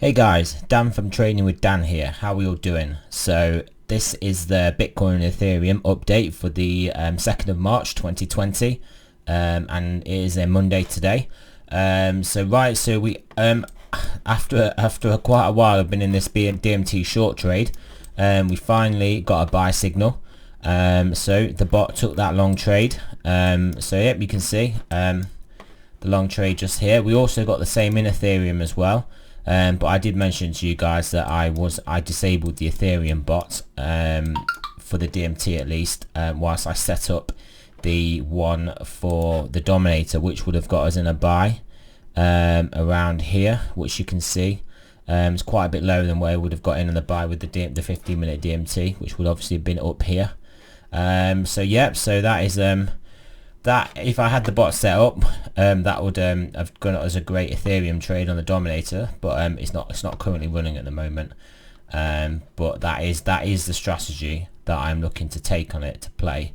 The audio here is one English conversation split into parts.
Hey guys, Dan from Trading with Dan here. How are we all doing? So this is the Bitcoin and Ethereum update for the 2nd of March 2020, and it is a Monday today. So we after quite a while I've been in this DMT short trade, we finally got a buy signal. So the bot took that long trade. So yep, you can see the long trade just here. We also got the same in Ethereum as well. But I did mention to you guys that I disabled the Ethereum bot for the DMT at least, whilst I set up the one for the Dominator, which would have got us in a buy around here, which you can see it's quite a bit lower than where we would have got in the buy with the 15-minute DMT, which would obviously have been up here. So yep, so that is that if I had the bot set up, that would have gone as a great Ethereum trade on the Dominator, but it's not currently running at the moment. But that is the strategy that I'm looking to take on it to play.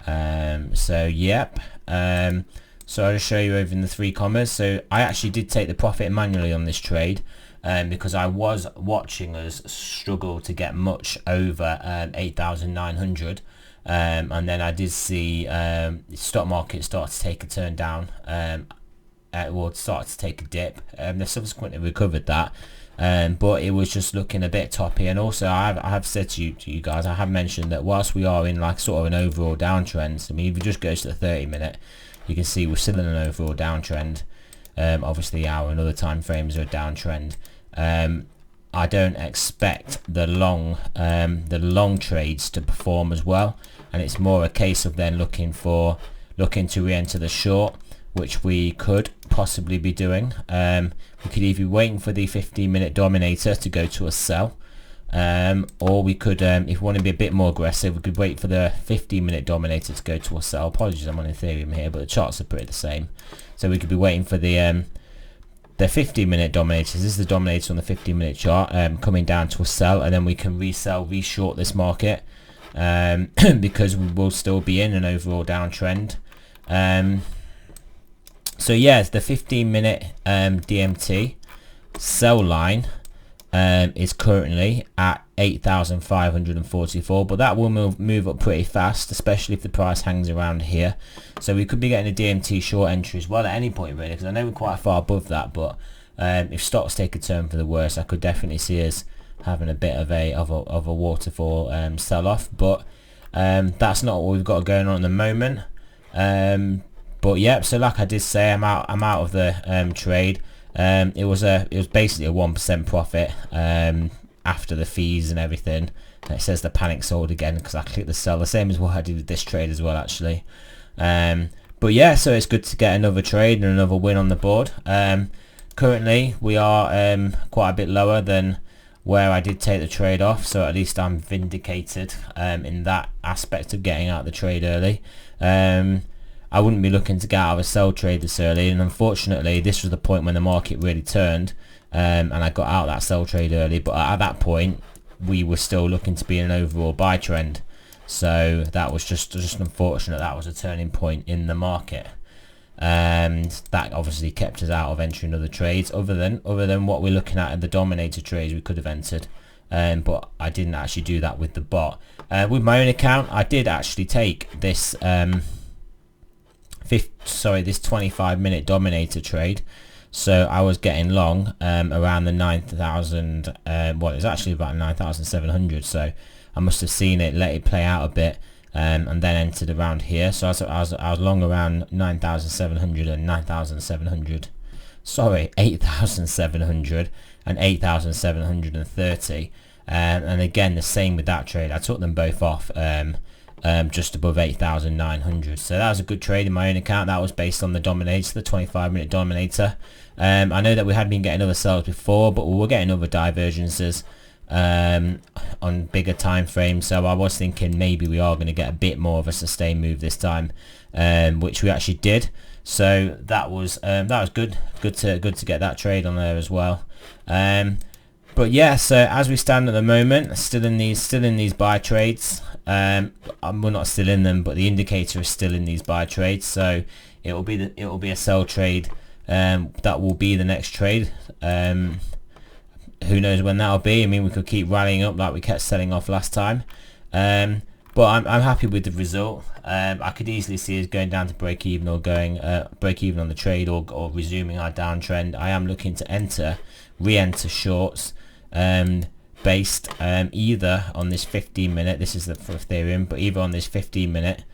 So yep. So I'll just show you over in the 3 commas. So I actually did take the profit manually on this trade, because I was watching us struggle to get much over 8,900. And then I did see the stock market start to take a turn down, start to take a dip. They subsequently recovered that, but it was just looking a bit toppy. And also I have said to you guys, I have mentioned that whilst we are in like sort of an overall downtrend, I mean, if you just go to the 30-minute, you can see we're still in an overall downtrend. Obviously hour and other time frames are a downtrend. I don't expect the long trades to perform as well, and it's more a case of then looking to re-enter the short, which we could possibly be doing. We could either be waiting for the 15-minute Dominator to go to a sell, or we could, if we want to be a bit more aggressive, we could wait for the 15-minute Dominator to go to a sell. Apologies, I'm on Ethereum here, but the charts are pretty the same. So we could be waiting for the 15-minute Dominators. This is the Dominator on the 15-minute chart, coming down to a sell, and then we can reshort this market, because we will still be in an overall downtrend. So yeah, the 15-minute DMT sell line is currently at 8,544, but that will move up pretty fast, especially if the price hangs around here. So we could be getting a DMT short entry as well at any point, really, because I know we're quite far above that. But if stocks take a turn for the worse, I could definitely see us having a bit of a waterfall sell-off. But that's not what we've got going on at the moment. But yeah, so like I did say, I'm out of the trade. It was basically a 1% profit after the fees and everything. And it says the panic sold again because I clicked the sell, the same as what I did with this trade as well, actually. But yeah, so it's good to get another trade and another win on the board. Currently we are quite a bit lower than where I did take the trade off, so at least I'm vindicated in that aspect of getting out the trade early. I wouldn't be looking to get out of a sell trade this early, and unfortunately this was the point when the market really turned, and I got out that sell trade early. But at that point we were still looking to be in an overall buy trend, so that was just unfortunate. That was a turning point in the market, and that obviously kept us out of entering other trades other than what we're looking at in the Dominator trades we could have entered. But I didn't actually do that with the bot. With my own account, I did actually take this this 25-minute Dominator trade. So I was getting long around the 9,000. Well, it's actually about 9,700. So I must have seen it, let it play out a bit, and then entered around here. So I was long around 9,700 and 9,700. Sorry, 8,700 and 8,730. And again, the same with that trade. I took them both off just above 8,900. So that was a good trade in my own account. That was based on the Dominator, the 25-minute Dominator. I know that we had been getting other sells before, but we were getting other divergences on bigger time frames. So I was thinking maybe we are going to get a bit more of a sustained move this time, which we actually did. So that was good to get that trade on there as well. But yeah, so as we stand at the moment, still in these buy trades. We're not still in them, but the indicator is still in these buy trades. So it will be a sell trade. That will be the next trade. who knows when that'll be. I mean, we could keep rallying up like we kept selling off last time. But I'm happy with the result. I could easily see us going down to break even, or going break even on the trade, or resuming our downtrend. I am looking to re-enter shorts based either on this 15-minute, this is for Ethereum, but either on this 15-minute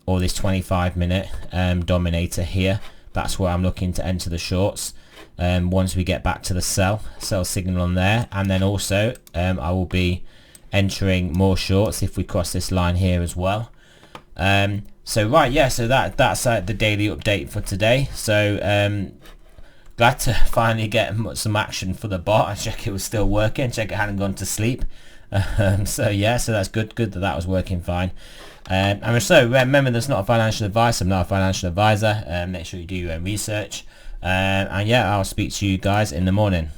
or this 25-minute Dominator here. That's where I'm looking to enter the shorts once we get back to the sell signal on there. And then also I will be entering more shorts if we cross this line here as well. So right, yeah, so that's the daily update for today. So glad to finally get some action for the bot. I check it was still working, check it hadn't gone to sleep. So yeah, so that's good that was working fine. And so remember, there's not a financial advice. I'm not a financial advisor. Make sure you do your own research. And yeah, I'll speak to you guys in the morning.